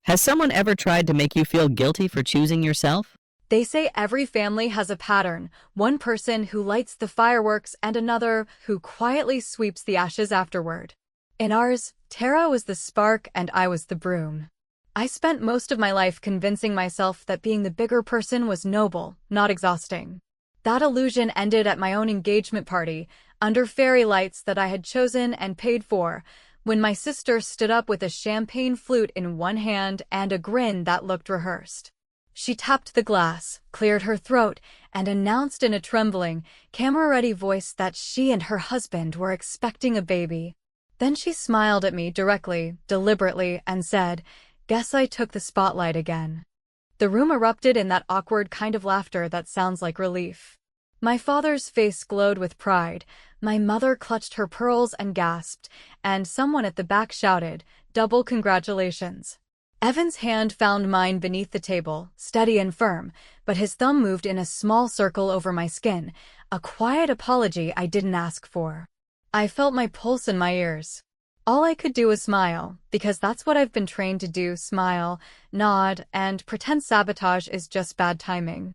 Has someone ever tried to make you feel guilty for choosing yourself? They say every family has a pattern, one person who lights the fireworks and another who quietly sweeps the ashes afterward. In ours, Tara was the spark and I was the broom. I spent most of my life convincing myself that being the bigger person was noble, not exhausting. That illusion ended at my own engagement party, under fairy lights that I had chosen and paid for, when my sister stood up with a champagne flute in one hand and a grin that looked rehearsed. She tapped the glass, cleared her throat, and announced in a trembling, camera-ready voice that she and her husband were expecting a baby. Then she smiled at me directly, deliberately, and said, "Guess I took the spotlight again." The room erupted in that awkward kind of laughter that sounds like relief. My father's face glowed with pride, my mother clutched her pearls and gasped, and someone at the back shouted, "Double congratulations." Evan's hand found mine beneath the table, steady and firm, but his thumb moved in a small circle over my skin, a quiet apology I didn't ask for. I felt my pulse in my ears. All I could do was smile, because that's what I've been trained to do: smile, nod, and pretend sabotage is just bad timing.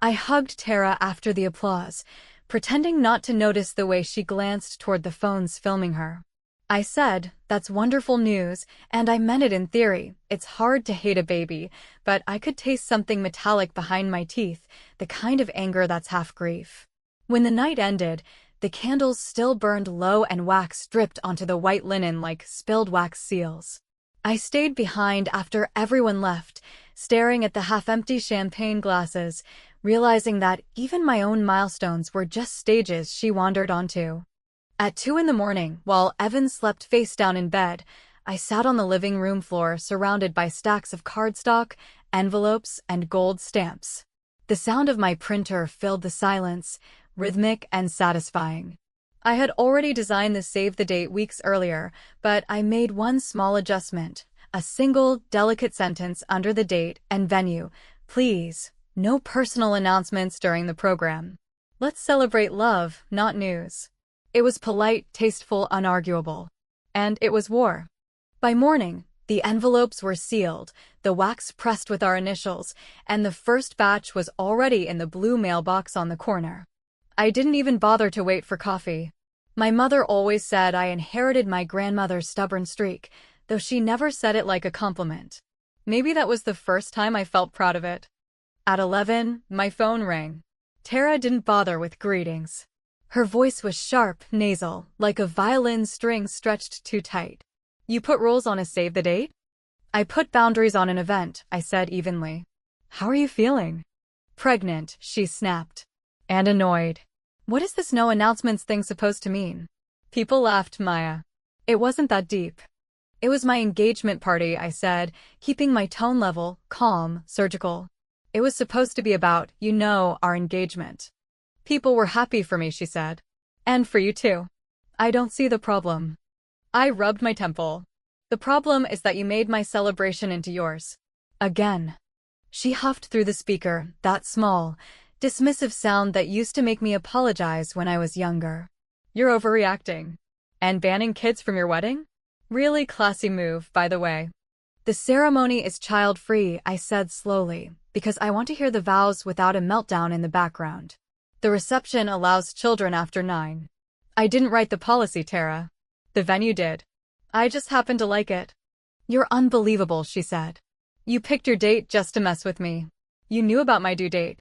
I hugged Tara after the applause, pretending not to notice the way she glanced toward the phones filming her. I said, "That's wonderful news," and I meant it in theory. It's hard to hate a baby, but I could taste something metallic behind my teeth, the kind of anger that's half grief. When the night ended, the candles still burned low and wax dripped onto the white linen like spilled wax seals. I stayed behind after everyone left, staring at the half-empty champagne glasses, realizing that even my own milestones were just stages she wandered onto. At 2 in the morning, while Evan slept face down in bed, I sat on the living room floor surrounded by stacks of cardstock, envelopes, and gold stamps. The sound of my printer filled the silence, rhythmic and satisfying. I had already designed the save the date weeks earlier, but I made one small adjustment, a single, delicate sentence under the date and venue: "Please, no personal announcements during the program. Let's celebrate love, not news." It was polite, tasteful, unarguable. And it was war. By morning, the envelopes were sealed, the wax pressed with our initials, and the first batch was already in the blue mailbox on the corner. I didn't even bother to wait for coffee. My mother always said I inherited my grandmother's stubborn streak, though she never said it like a compliment. Maybe that was the first time I felt proud of it. At 11, my phone rang. Tara didn't bother with greetings. Her voice was sharp, nasal, like a violin string stretched too tight. "You put rules on a save the date?" "I put boundaries on an event," I said evenly. "How are you feeling?" "Pregnant," she snapped. "And annoyed." "What is this no announcements thing supposed to mean?" People laughed, Maya. "It wasn't that deep." "It was my engagement party," I said, keeping my tone level, calm, surgical. "It was supposed to be about, our engagement." "People were happy for me," she said. "And for you too." "I don't see the problem." I rubbed my temple. "The problem is that you made my celebration into yours." Again. She huffed through the speaker, that small, dismissive sound that used to make me apologize when I was younger. "You're overreacting. And banning kids from your wedding? Really classy move, by the way." "The ceremony is child-free," I said slowly, because I want to hear the vows without a meltdown in the background. "The reception allows children after 9. I didn't write the policy, Tara. The venue did. I just happened to like it." "You're unbelievable," she said. "You picked your date just to mess with me. You knew about my due date."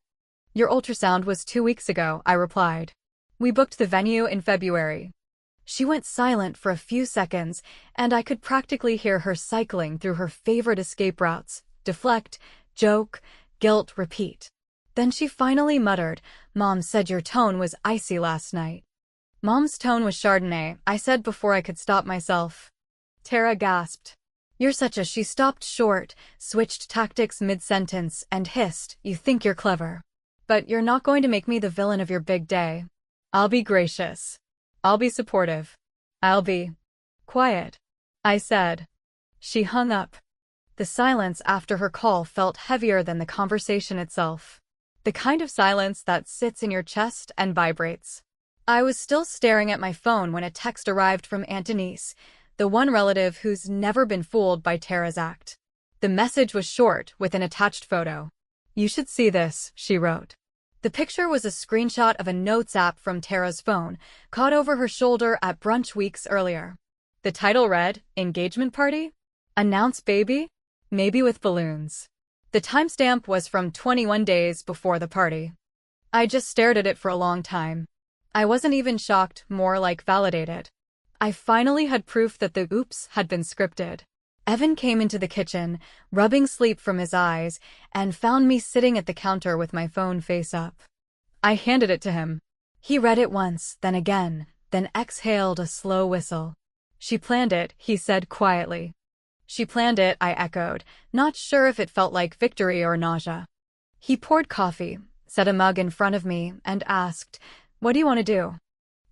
"Your ultrasound was 2 weeks ago," I replied. "We booked the venue in February." She went silent for a few seconds, and I could practically hear her cycling through her favorite escape routes: deflect, joke, guilt, repeat. Then she finally muttered, "Mom said your tone was icy last night." "Mom's tone was Chardonnay," I said before I could stop myself. Tara gasped. "You're such a—" She stopped short, switched tactics mid-sentence, and hissed, "You think you're clever. But you're not going to make me the villain of your big day." "I'll be gracious. I'll be supportive. I'll be quiet," I said. She hung up. The silence after her call felt heavier than the conversation itself. The kind of silence that sits in your chest and vibrates. I was still staring at my phone when a text arrived from Aunt Denise, the one relative who's never been fooled by Tara's act. The message was short, with an attached photo. "You should see this," she wrote. The picture was a screenshot of a notes app from Tara's phone, caught over her shoulder at brunch weeks earlier. The title read, "Engagement Party? Announce baby? Maybe with balloons." The timestamp was from 21 days before the party. I just stared at it for a long time. I wasn't even shocked, more like validated. I finally had proof that the oops had been scripted. Evan came into the kitchen, rubbing sleep from his eyes, and found me sitting at the counter with my phone face up. I handed it to him. He read it once, then again, then exhaled a slow whistle. "She planned it," he said quietly. "She planned it," I echoed, not sure if it felt like victory or nausea. He poured coffee, set a mug in front of me, and asked, "What do you want to do?"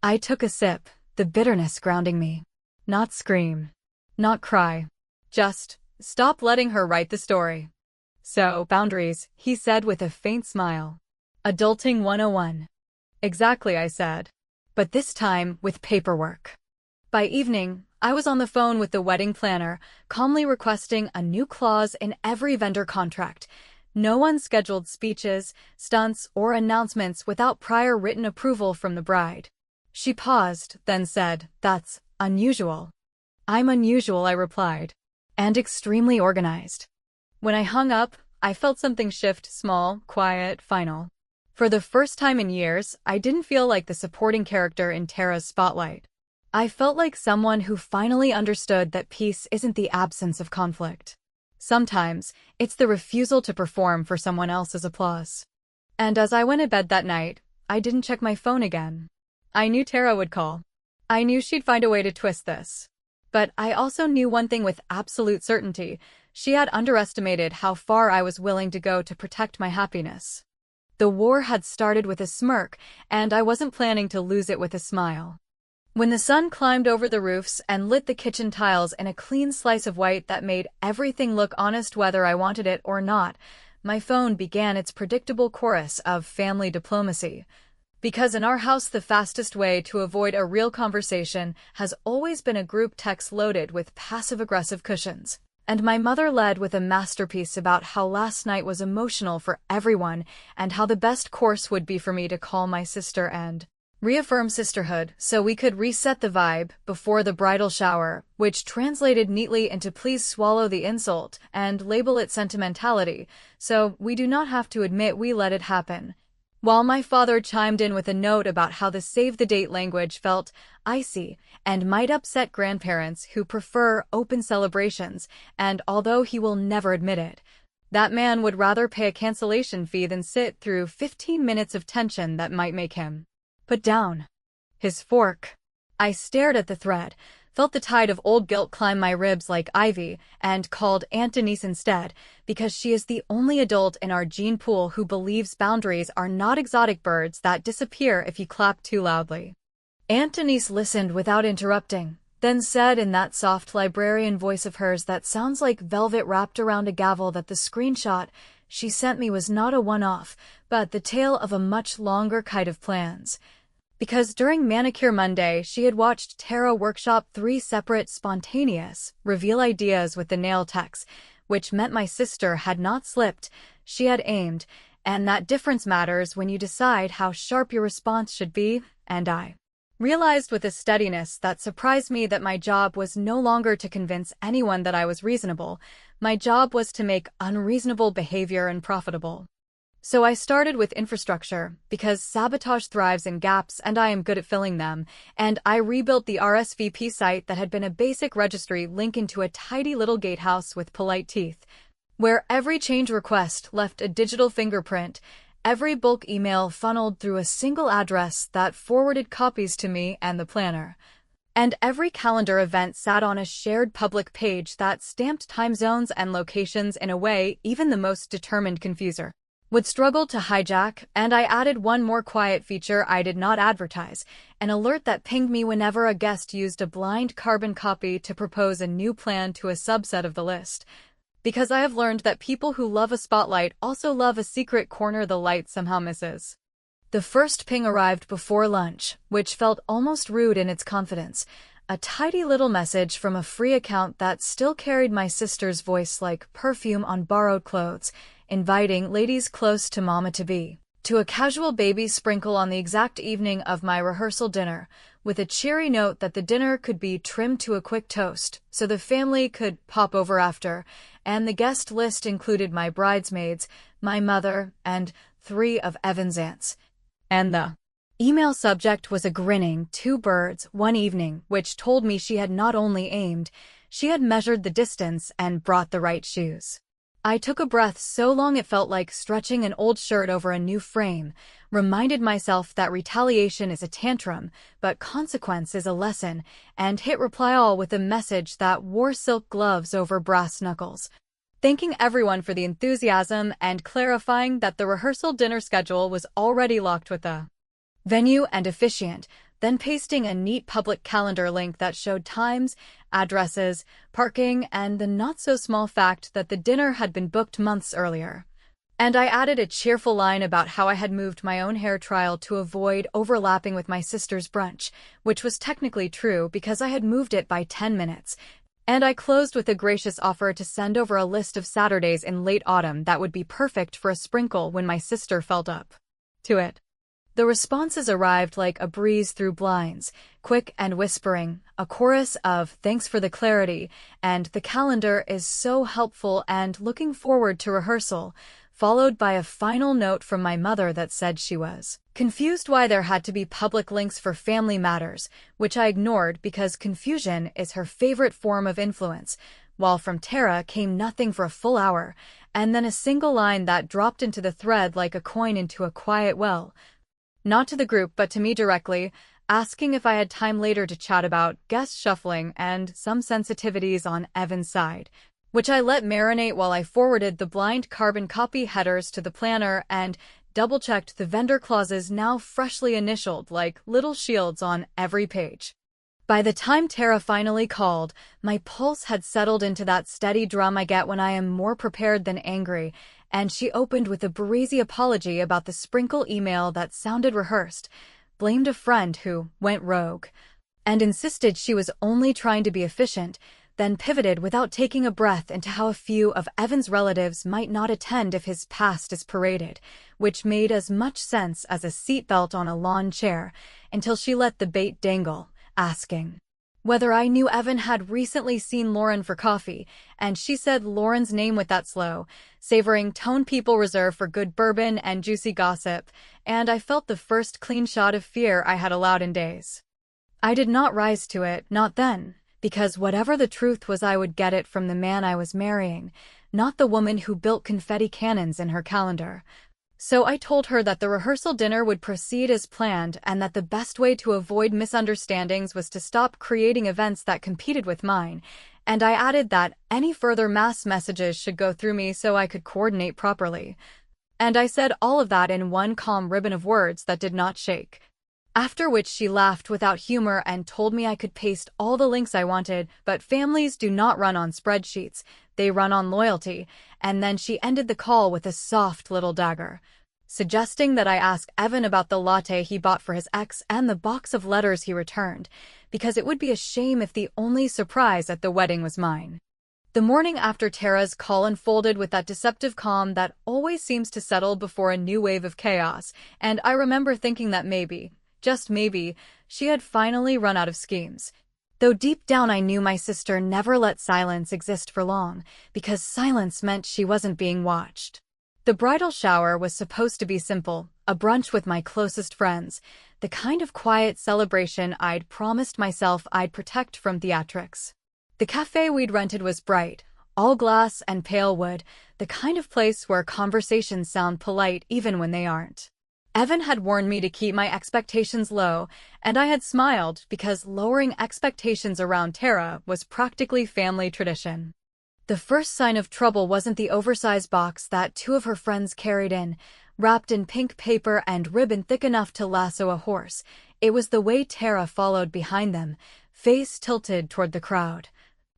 I took a sip, the bitterness grounding me. Not scream. Not cry. Just stop letting her write the story. "So, boundaries," he said with a faint smile. "Adulting 101. "Exactly," I said. But this time with paperwork. By evening, I was on the phone with the wedding planner, calmly requesting a new clause in every vendor contract. No unscheduled speeches, stunts, or announcements without prior written approval from the bride. She paused, then said, "That's unusual." "I'm unusual," I replied. "And extremely organized." When I hung up, I felt something shift, small, quiet, final. For the first time in years, I didn't feel like the supporting character in Tara's spotlight. I felt like someone who finally understood that peace isn't the absence of conflict. Sometimes, it's the refusal to perform for someone else's applause. And as I went to bed that night, I didn't check my phone again. I knew Tara would call. I knew she'd find a way to twist this. But I also knew one thing with absolute certainty: she had underestimated how far I was willing to go to protect my happiness. The war had started with a smirk, and I wasn't planning to lose it with a smile. When the sun climbed over the roofs and lit the kitchen tiles in a clean slice of white that made everything look honest whether I wanted it or not, my phone began its predictable chorus of family diplomacy. Because in our house, the fastest way to avoid a real conversation has always been a group text loaded with passive-aggressive cushions. And my mother led with a masterpiece about how last night was emotional for everyone and how the best course would be for me to call my sister and reaffirm sisterhood so we could reset the vibe before the bridal shower, which translated neatly into "please swallow the insult" and label it sentimentality, so we do not have to admit we let it happen. While my father chimed in with a note about how the save-the-date language felt icy and might upset grandparents who prefer open celebrations, and although he will never admit it, that man would rather pay a cancellation fee than sit through 15 minutes of tension that might make him put down his fork. I stared at the thread, felt the tide of old guilt climb my ribs like ivy, and called Aunt Denise instead, because she is the only adult in our gene pool who believes boundaries are not exotic birds that disappear if you clap too loudly. Aunt Denise listened without interrupting, then said in that soft librarian voice of hers that sounds like velvet wrapped around a gavel that the screenshot she sent me was not a one-off, but the tale of a much longer kite of plans. Because during Manicure Monday, she had watched Tara workshop 3 separate, spontaneous, reveal ideas with the nail techs, which meant my sister had not slipped, she had aimed, and that difference matters when you decide how sharp your response should be, and I realized with a steadiness that surprised me that my job was no longer to convince anyone that I was reasonable. My job was to make unreasonable behavior unprofitable. So I started with infrastructure, because sabotage thrives in gaps and I am good at filling them, and I rebuilt the RSVP site that had been a basic registry link into a tidy little gatehouse with polite teeth, where every change request left a digital fingerprint, every bulk email funneled through a single address that forwarded copies to me and the planner, and every calendar event sat on a shared public page that stamped time zones and locations in a way even the most determined confuser would struggle to hijack. And I added one more quiet feature I did not advertise, an alert that pinged me whenever a guest used a blind carbon copy to propose a new plan to a subset of the list. Because I have learned that people who love a spotlight also love a secret corner the light somehow misses. The first ping arrived before lunch, which felt almost rude in its confidence. a tidy little message from a free account that still carried my sister's voice like perfume on borrowed clothes, inviting ladies close to mama-to-be to a casual baby sprinkle on the exact evening of my rehearsal dinner, with a cheery note that the dinner could be trimmed to a quick toast so the family could pop over after, and the guest list included my bridesmaids, my mother, and 3 of Evan's aunts. And the email subject was a grinning 2 birds, 1 evening, which told me she had not only aimed, she had measured the distance and brought the right shoes. I took a breath so long it felt like stretching an old shirt over a new frame, reminded myself that retaliation is a tantrum, but consequence is a lesson, and hit reply all with a message that wore silk gloves over brass knuckles, thanking everyone for the enthusiasm and clarifying that the rehearsal dinner schedule was already locked with the venue and officiant, then pasting a neat public calendar link that showed times, addresses, parking, and the not-so-small fact that the dinner had been booked months earlier. And I added a cheerful line about how I had moved my own hair trial to avoid overlapping with my sister's brunch, which was technically true because I had moved it by 10 minutes. And I closed with a gracious offer to send over a list of Saturdays in late autumn that would be perfect for a sprinkle when my sister felt up to it. The responses arrived like a breeze through blinds, quick and whispering, a chorus of "thanks for the clarity" and "the calendar is so helpful" and "looking forward to rehearsal," followed by a final note from my mother that said she was confused why there had to be public links for family matters, which I ignored because confusion is her favorite form of influence, while from Tara came nothing for a full hour, and then a single line that dropped into the thread like a coin into a quiet well. Not to the group, but to me directly, asking if I had time later to chat about guest shuffling and some sensitivities on Evan's side, which I let marinate while I forwarded the blind carbon copy headers to the planner and double-checked the vendor clauses now freshly initialed like little shields on every page. By the time Tara finally called, my pulse had settled into that steady drum I get when I am more prepared than angry, and she opened with a breezy apology about the sprinkle email that sounded rehearsed, blamed a friend who went rogue, and insisted she was only trying to be efficient, then pivoted without taking a breath into how a few of Evan's relatives might not attend if his past is paraded, which made as much sense as a seatbelt on a lawn chair, until she let the bait dangle, asking whether I knew Evan had recently seen Lauren for coffee, and she said Lauren's name with that slow, savoring tone people reserve for good bourbon and juicy gossip, and I felt the first clean shot of fear I had allowed in days. I did not rise to it, not then, because whatever the truth was I would get it from the man I was marrying, not the woman who built confetti cannons in her calendar. So I told her that the rehearsal dinner would proceed as planned and that the best way to avoid misunderstandings was to stop creating events that competed with mine, and I added that any further mass messages should go through me so I could coordinate properly. And I said all of that in one calm ribbon of words that did not shake. After which she laughed without humor and told me I could paste all the links I wanted, but families do not run on spreadsheets, they run on loyalty, and then she ended the call with a soft little dagger, suggesting that I ask Evan about the latte he bought for his ex and the box of letters he returned, because it would be a shame if the only surprise at the wedding was mine. The morning after Tara's call unfolded with that deceptive calm that always seems to settle before a new wave of chaos, and I remember thinking that maybe, just maybe, she had finally run out of schemes. Though deep down I knew my sister never let silence exist for long, because silence meant she wasn't being watched. The bridal shower was supposed to be simple, a brunch with my closest friends, the kind of quiet celebration I'd promised myself I'd protect from theatrics. The cafe we'd rented was bright, all glass and pale wood, the kind of place where conversations sound polite even when they aren't. Evan had warned me to keep my expectations low, and I had smiled because lowering expectations around Tara was practically family tradition. The first sign of trouble wasn't the oversized box that 2 of her friends carried in, wrapped in pink paper and ribbon thick enough to lasso a horse. It was the way Tara followed behind them, face tilted toward the crowd,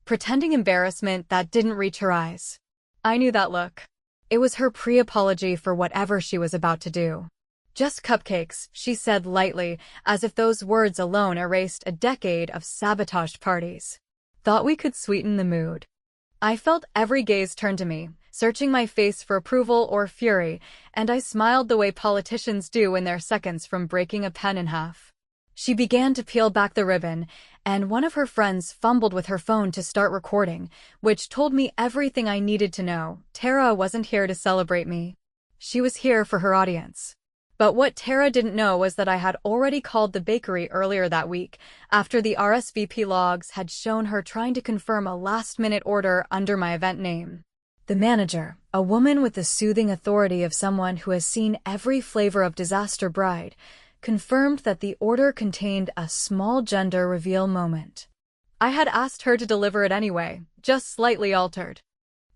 pretending embarrassment that didn't reach her eyes. I knew that look. It was her pre-apology for whatever she was about to do. Just cupcakes, she said lightly, as if those words alone erased a decade of sabotaged parties. Thought we could sweeten the mood. I felt every gaze turn to me, searching my face for approval or fury, and I smiled the way politicians do in their seconds from breaking a pen in half. She began to peel back the ribbon, and one of her friends fumbled with her phone to start recording, which told me everything I needed to know. Tara wasn't here to celebrate me. She was here for her audience. But what Tara didn't know was that I had already called the bakery earlier that week, after the RSVP logs had shown her trying to confirm a last-minute order under my event name. The manager, a woman with the soothing authority of someone who has seen every flavor of Disaster Bride, confirmed that the order contained a small gender reveal moment. I had asked her to deliver it anyway, just slightly altered.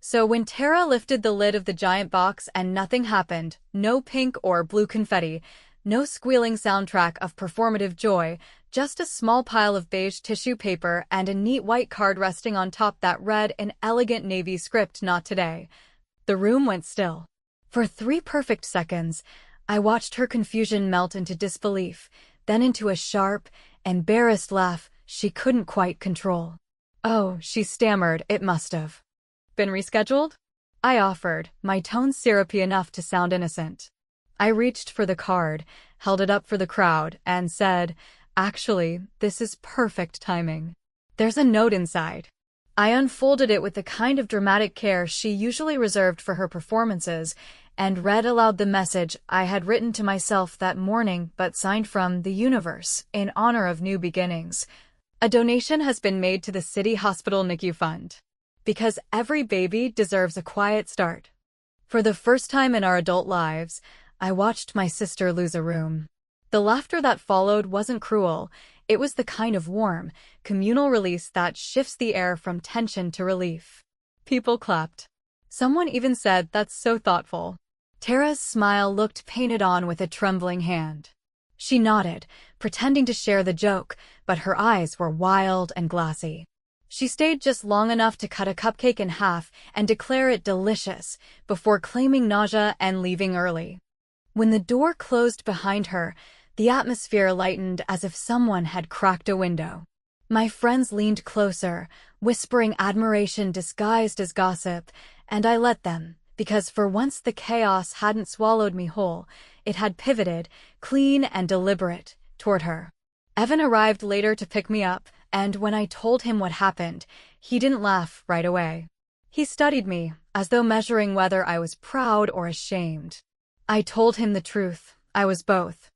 So when Tara lifted the lid of the giant box and nothing happened, no pink or blue confetti, no squealing soundtrack of performative joy, just a small pile of beige tissue paper and a neat white card resting on top that read in elegant navy script, "Not today." The room went still. For 3 perfect seconds, I watched her confusion melt into disbelief, then into a sharp, embarrassed laugh she couldn't quite control. "Oh," she stammered, "it must have been rescheduled?" I offered, my tone syrupy enough to sound innocent. I reached for the card, held it up for the crowd, and said, "Actually, this is perfect timing. There's a note inside." I unfolded it with the kind of dramatic care she usually reserved for her performances, and read aloud the message I had written to myself that morning but signed from the universe, in honor of new beginnings. "A donation has been made to the City Hospital NICU Fund. Because every baby deserves a quiet start." For the first time in our adult lives, I watched my sister lose a room. The laughter that followed wasn't cruel. It was the kind of warm, communal release that shifts the air from tension to relief. People clapped. Someone even said, "That's so thoughtful." Tara's smile looked painted on with a trembling hand. She nodded, pretending to share the joke, but her eyes were wild and glassy. She stayed just long enough to cut a cupcake in half and declare it delicious, before claiming nausea and leaving early. When the door closed behind her, the atmosphere lightened as if someone had cracked a window. My friends leaned closer, whispering admiration disguised as gossip, and I let them, because for once the chaos hadn't swallowed me whole. It had pivoted, clean and deliberate, toward her. Evan arrived later to pick me up, and when I told him what happened, he didn't laugh right away. He studied me, as though measuring whether I was proud or ashamed. I told him the truth. I was both.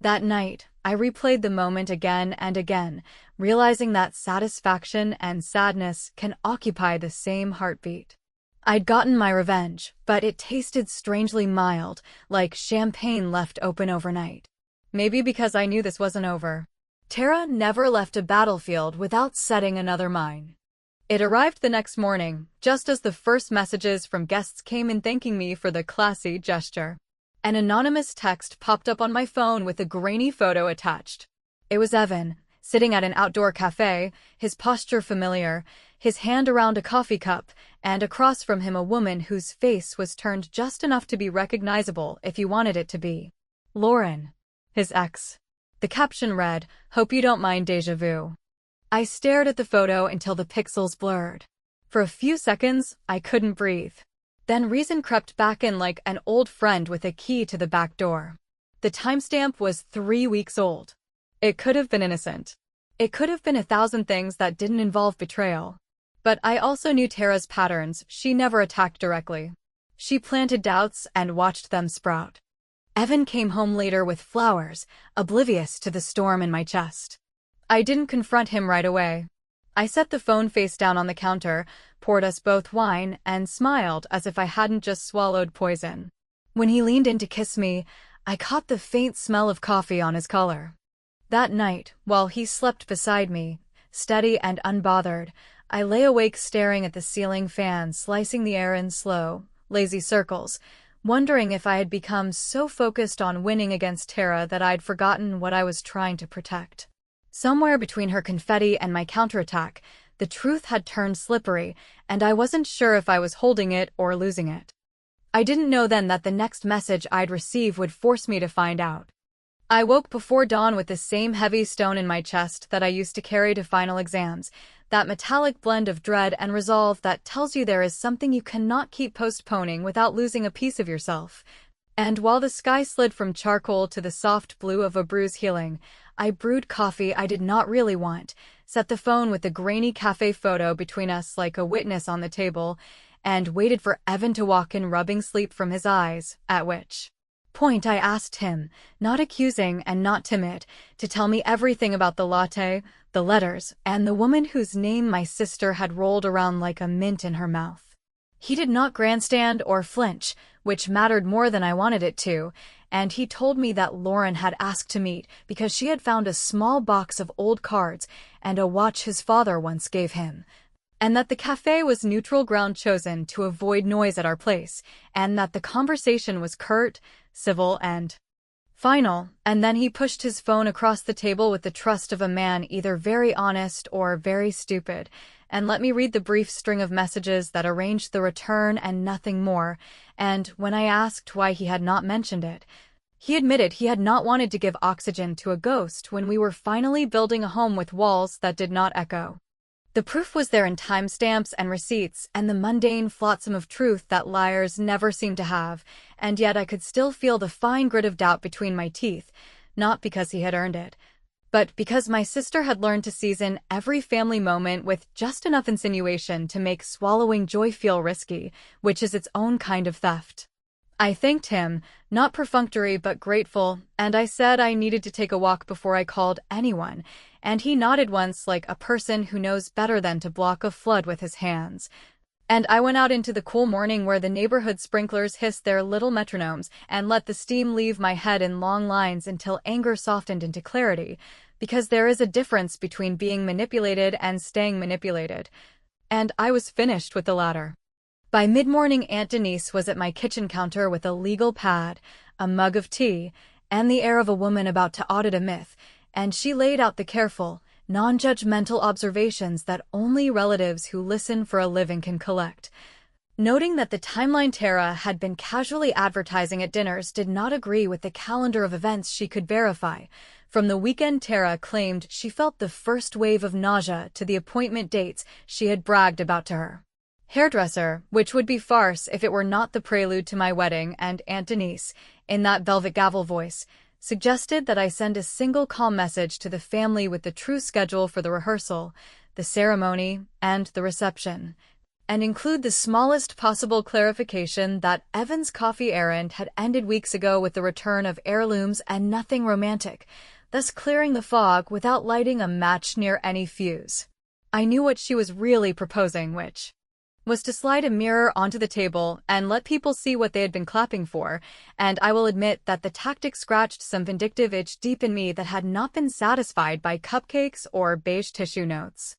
That night, I replayed the moment again and again, realizing that satisfaction and sadness can occupy the same heartbeat. I'd gotten my revenge, but it tasted strangely mild, like champagne left open overnight. Maybe because I knew this wasn't over. Tara never left a battlefield without setting another mine. It arrived the next morning, just as the first messages from guests came in thanking me for the classy gesture. An anonymous text popped up on my phone with a grainy photo attached. It was Evan, sitting at an outdoor cafe, his posture familiar, his hand around a coffee cup, and across from him a woman whose face was turned just enough to be recognizable if you wanted it to be. Lauren, his ex. The caption read, "Hope you don't mind déjà vu." I stared at the photo until the pixels blurred. For a few seconds, I couldn't breathe. Then reason crept back in like an old friend with a key to the back door. The timestamp was 3 weeks old. It could have been innocent. It could have been 1,000 things that didn't involve betrayal. But I also knew Tara's patterns. She never attacked directly. She planted doubts and watched them sprout. Evan came home later with flowers, oblivious to the storm in my chest. I didn't confront him right away. I set the phone face down on the counter, poured us both wine, and smiled as if I hadn't just swallowed poison. When he leaned in to kiss me, I caught the faint smell of coffee on his collar. That night, while he slept beside me, steady and unbothered, I lay awake staring at the ceiling fan slicing the air in slow, lazy circles, wondering if I had become so focused on winning against Tara that I'd forgotten what I was trying to protect. Somewhere between her confetti and my counterattack, the truth had turned slippery, and I wasn't sure if I was holding it or losing it. I didn't know then that the next message I'd receive would force me to find out. I woke before dawn with the same heavy stone in my chest that I used to carry to final exams, that metallic blend of dread and resolve that tells you there is something you cannot keep postponing without losing a piece of yourself. And while the sky slid from charcoal to the soft blue of a bruise healing, I brewed coffee I did not really want, set the phone with the grainy cafe photo between us like a witness on the table, and waited for Evan to walk in, rubbing sleep from his eyes, at which point I asked him, not accusing and not timid, to tell me everything about the latte, the letters, and the woman whose name my sister had rolled around like a mint in her mouth. He did not grandstand or flinch, which mattered more than I wanted it to, and he told me that Lauren had asked to meet because she had found a small box of old cards and a watch his father once gave him, and that the cafe was neutral ground chosen to avoid noise at our place, and that the conversation was curt, civil, and final. And then he pushed his phone across the table with the trust of a man either very honest or very stupid, and let me read the brief string of messages that arranged the return and nothing more. And when I asked why he had not mentioned it, he admitted he had not wanted to give oxygen to a ghost when we were finally building a home with walls that did not echo. The proof was there in timestamps and receipts and the mundane flotsam of truth that liars never seem to have, and yet I could still feel the fine grit of doubt between my teeth, not because he had earned it, but because my sister had learned to season every family moment with just enough insinuation to make swallowing joy feel risky, which is its own kind of theft. I thanked him, not perfunctory but grateful, and I said I needed to take a walk before I called anyone, and he nodded once like a person who knows better than to block a flood with his hands. And I went out into the cool morning where the neighborhood sprinklers hissed their little metronomes and let the steam leave my head in long lines until anger softened into clarity, because there is a difference between being manipulated and staying manipulated. And I was finished with the latter. By mid-morning, Aunt Denise was at my kitchen counter with a legal pad, a mug of tea, and the air of a woman about to audit a myth, and she laid out the careful, non-judgmental observations that only relatives who listen for a living can collect. Noting that the timeline Tara had been casually advertising at dinners did not agree with the calendar of events she could verify. From the weekend Tara claimed she felt the first wave of nausea to the appointment dates she had bragged about to her hairdresser, which would be farce if it were not the prelude to my wedding, and Aunt Denise, in that velvet gavel voice, suggested that I send a single call message to the family with the true schedule for the rehearsal, the ceremony, and the reception, and include the smallest possible clarification that Evan's coffee errand had ended weeks ago with the return of heirlooms and nothing romantic, thus clearing the fog without lighting a match near any fuse. I knew what she was really proposing, which was to slide a mirror onto the table and let people see what they had been clapping for, and I will admit that the tactic scratched some vindictive itch deep in me that had not been satisfied by cupcakes or beige tissue notes.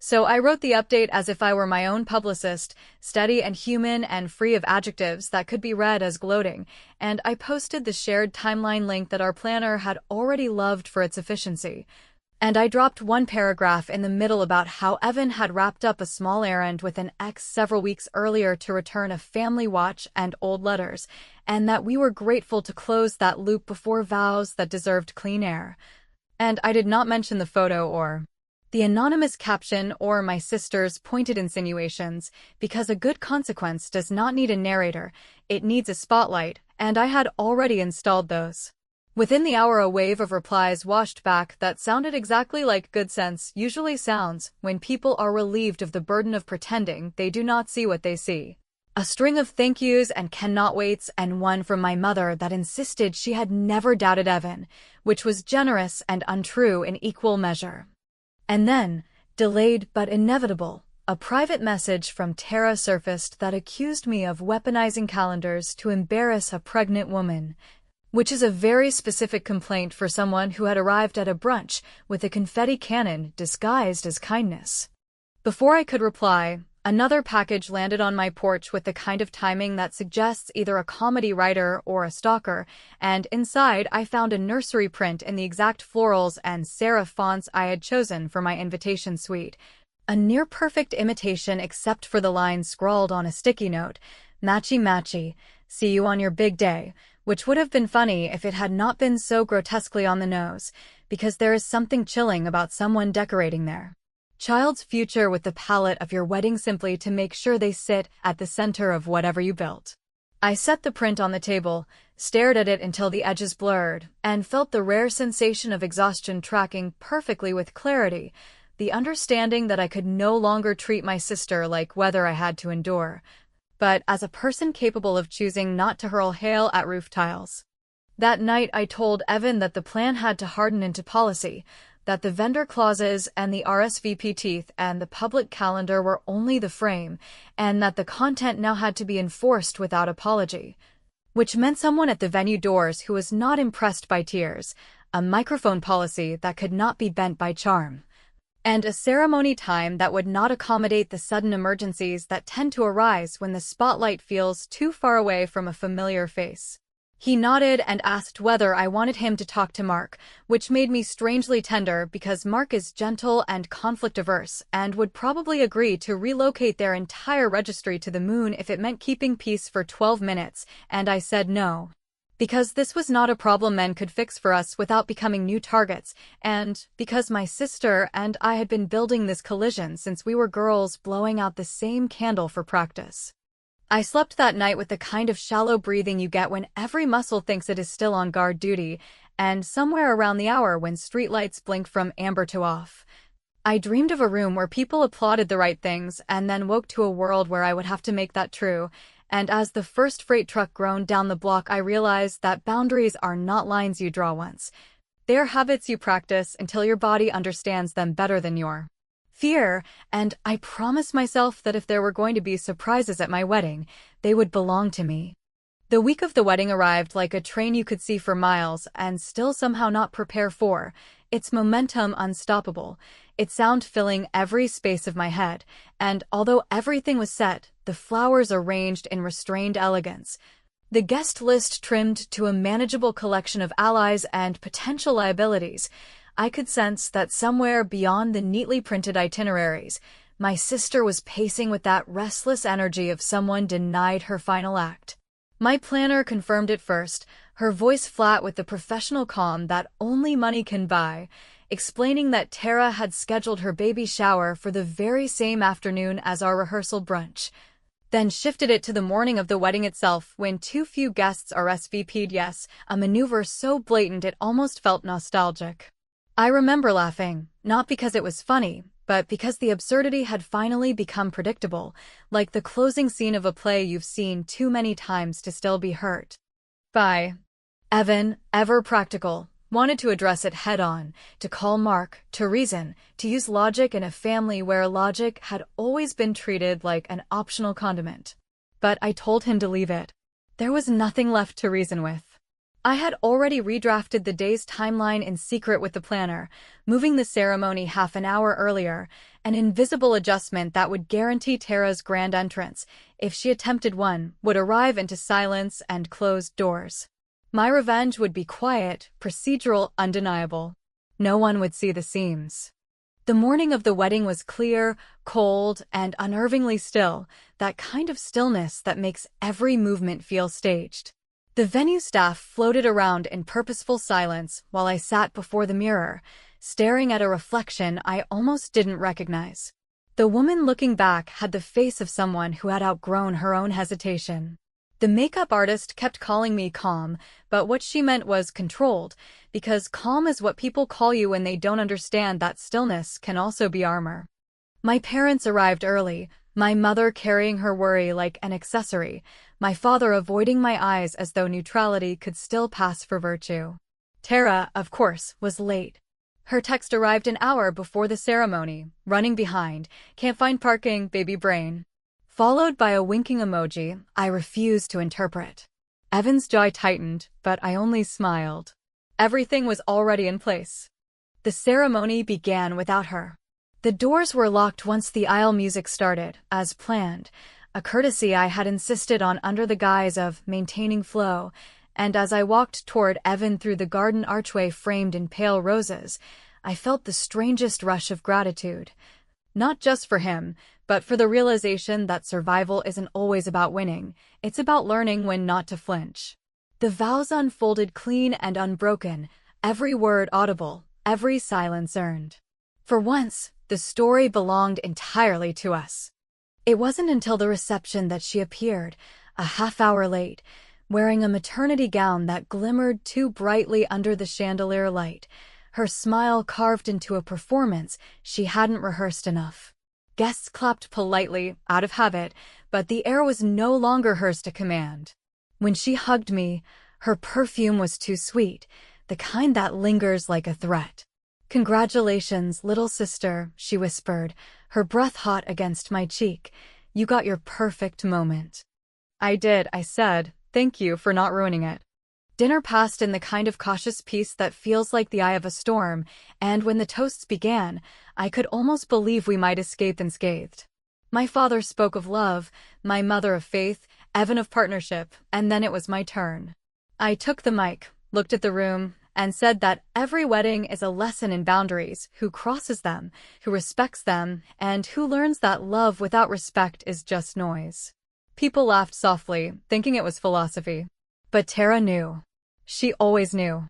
So I wrote the update as if I were my own publicist, steady and human and free of adjectives that could be read as gloating, and I posted the shared timeline link that our planner had already loved for its efficiency. And I dropped one paragraph in the middle about how Evan had wrapped up a small errand with an ex several weeks earlier to return a family watch and old letters, and that we were grateful to close that loop before vows that deserved clean air. And I did not mention the photo or the anonymous caption or my sister's pointed insinuations, because a good consequence does not need a narrator, it needs a spotlight, and I had already installed those. Within the hour, a wave of replies washed back that sounded exactly like good sense usually sounds when people are relieved of the burden of pretending they do not see what they see. A string of thank yous and cannot waits, and one from my mother that insisted she had never doubted Evan, which was generous and untrue in equal measure. And then, delayed but inevitable, a private message from Tara surfaced that accused me of weaponizing calendars to embarrass a pregnant woman, which is a very specific complaint for someone who had arrived at a brunch with a confetti cannon disguised as kindness. Before I could reply, another package landed on my porch with the kind of timing that suggests either a comedy writer or a stalker, and inside I found a nursery print in the exact florals and serif fonts I had chosen for my invitation suite. A near-perfect imitation except for the lines scrawled on a sticky note, matchy-matchy, See you on your big day, which would have been funny if it had not been so grotesquely on the nose, because there is something chilling about someone decorating their child's future with the palette of your wedding simply to make sure they sit at the center of whatever you built. I set the print on the table, stared at it until the edges blurred, and felt the rare sensation of exhaustion tracking perfectly with clarity, the understanding that I could no longer treat my sister like weather I had to endure, but as a person capable of choosing not to hurl hail at roof tiles. That night I told Evan that the plan had to harden into policy, that the vendor clauses and the RSVP teeth and the public calendar were only the frame, and that the content now had to be enforced without apology. Which meant someone at the venue doors who was not impressed by tears, a microphone policy that could not be bent by charm, and a ceremony time that would not accommodate the sudden emergencies that tend to arise when the spotlight feels too far away from a familiar face. He nodded and asked whether I wanted him to talk to Mark, which made me strangely tender because Mark is gentle and conflict-averse and would probably agree to relocate their entire registry to the moon if it meant keeping peace for 12 minutes, and I said no. Because this was not a problem men could fix for us without becoming new targets, and because my sister and I had been building this collision since we were girls blowing out the same candle for practice. I slept that night with the kind of shallow breathing you get when every muscle thinks it is still on guard duty, and somewhere around the hour when streetlights blink from amber to off. I dreamed of a room where people applauded the right things and then woke to a world where I would have to make that true, and as the first freight truck groaned down the block I realized that boundaries are not lines you draw once. They are habits you practice until your body understands them better than your fear, and I promised myself that if there were going to be surprises at my wedding, they would belong to me. The week of the wedding arrived like a train you could see for miles and still somehow not prepare for, its momentum unstoppable, its sound filling every space of my head, and although everything was set, the flowers arranged in restrained elegance, the guest list trimmed to a manageable collection of allies and potential liabilities, I could sense that somewhere beyond the neatly printed itineraries, my sister was pacing with that restless energy of someone denied her final act. My planner confirmed it first, her voice flat with the professional calm that only money can buy, explaining that Tara had scheduled her baby shower for the very same afternoon as our rehearsal brunch, then shifted it to the morning of the wedding itself when too few guests RSVP'd yes, a maneuver so blatant it almost felt nostalgic. I remember laughing, not because it was funny, but because the absurdity had finally become predictable, like the closing scene of a play you've seen too many times to still be hurt by. Evan, ever practical, wanted to address it head-on, to call Mark, to reason, to use logic in a family where logic had always been treated like an optional condiment. But I told him to leave it. There was nothing left to reason with. I had already redrafted the day's timeline in secret with the planner, moving the ceremony half an hour earlier, an invisible adjustment that would guarantee Tara's grand entrance, if she attempted one, would arrive into silence and closed doors. My revenge would be quiet, procedural, undeniable. No one would see the seams. The morning of the wedding was clear, cold, and unnervingly still, that kind of stillness that makes every movement feel staged. The venue staff floated around in purposeful silence while I sat before the mirror, staring at a reflection I almost didn't recognize. The woman looking back had the face of someone who had outgrown her own hesitation. The makeup artist kept calling me calm, but what she meant was controlled, because calm is what people call you when they don't understand that stillness can also be armor. My parents arrived early, my mother carrying her worry like an accessory, my father avoiding my eyes as though neutrality could still pass for virtue. Tara, of course, was late. Her text arrived an hour before the ceremony, running behind, can't find parking, baby brain. Followed by a winking emoji I refused to interpret. Evan's jaw tightened, but I only smiled. Everything was already in place. The ceremony began without her. The doors were locked once the aisle music started, as planned, a courtesy I had insisted on under the guise of maintaining flow, and as I walked toward Evan through the garden archway framed in pale roses, I felt the strangest rush of gratitude. Not just for him, but for the realization that survival isn't always about winning. It's about learning when not to flinch. The vows unfolded clean and unbroken, every word audible, every silence earned. For once, the story belonged entirely to us. It wasn't until the reception that she appeared, a half-hour late, wearing a maternity gown that glimmered too brightly under the chandelier light, her smile carved into a performance she hadn't rehearsed enough. Guests clapped politely, out of habit, but the air was no longer hers to command. When she hugged me, her perfume was too sweet, the kind that lingers like a threat. "Congratulations, little sister," she whispered, her breath hot against my cheek. "You got your perfect moment." "I did," I said. "Thank you for not ruining it." Dinner passed in the kind of cautious peace that feels like the eye of a storm, and when the toasts began, I could almost believe we might escape unscathed. My father spoke of love, my mother of faith, Evan of partnership, and then it was my turn. I took the mic, looked at the room, and said that every wedding is a lesson in boundaries, who crosses them, who respects them, and who learns that love without respect is just noise. People laughed softly, thinking it was philosophy. But Tara knew. She always knew.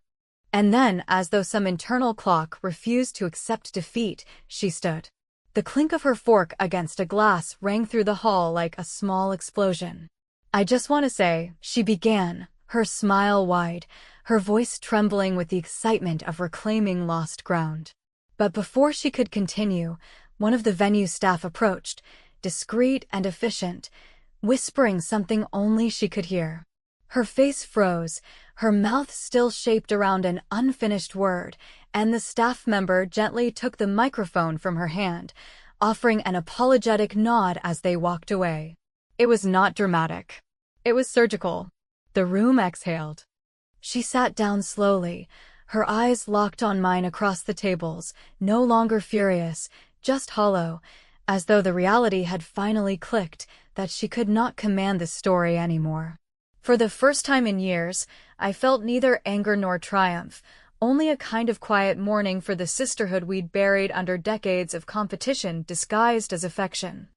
And then, as though some internal clock refused to accept defeat, she stood. The clink of her fork against a glass rang through the hall like a small explosion. "I just want to say," she began, her smile wide, her voice trembling with the excitement of reclaiming lost ground. But before she could continue, one of the venue staff approached, discreet and efficient, whispering something only she could hear. Her face froze, her mouth still shaped around an unfinished word, and the staff member gently took the microphone from her hand, offering an apologetic nod as they walked away. It was not dramatic. It was surgical. The room exhaled. She sat down slowly, her eyes locked on mine across the tables, no longer furious, just hollow, as though the reality had finally clicked that she could not command the story anymore. For the first time in years, I felt neither anger nor triumph, only a kind of quiet mourning for the sisterhood we'd buried under decades of competition disguised as affection.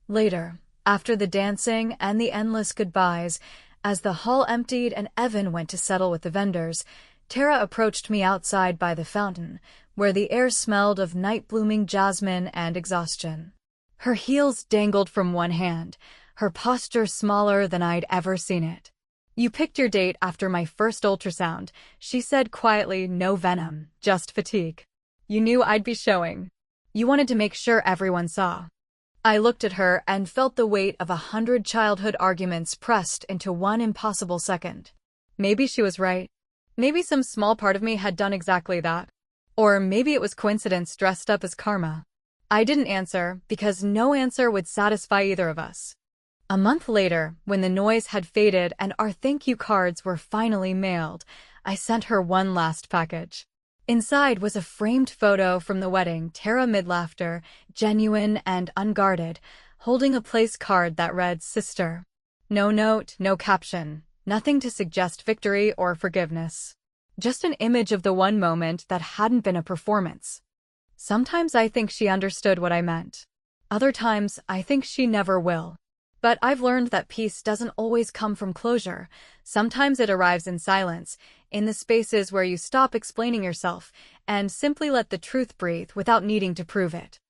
Later, after the dancing and the endless goodbyes, as the hall emptied and Evan went to settle with the vendors, Tara approached me outside by the fountain, where the air smelled of night-blooming jasmine and exhaustion. Her heels dangled from one hand, her posture smaller than I'd ever seen it. "You picked your date after my first ultrasound," she said quietly, no venom, just fatigue. "You knew I'd be showing. You wanted to make sure everyone saw." I looked at her and felt the weight of 100 childhood arguments pressed into one impossible second. Maybe she was right. Maybe some small part of me had done exactly that. Or maybe it was coincidence dressed up as karma. I didn't answer, because no answer would satisfy either of us. A month later, when the noise had faded and our thank you cards were finally mailed, I sent her one last package. Inside was a framed photo from the wedding, Tara mid-laughter, genuine and unguarded, holding a place card that read, "Sister." No note, no caption, nothing to suggest victory or forgiveness. Just an image of the one moment that hadn't been a performance. Sometimes I think she understood what I meant. Other times, I think she never will. But I've learned that peace doesn't always come from closure. Sometimes it arrives in silence, in the spaces where you stop explaining yourself and simply let the truth breathe without needing to prove it.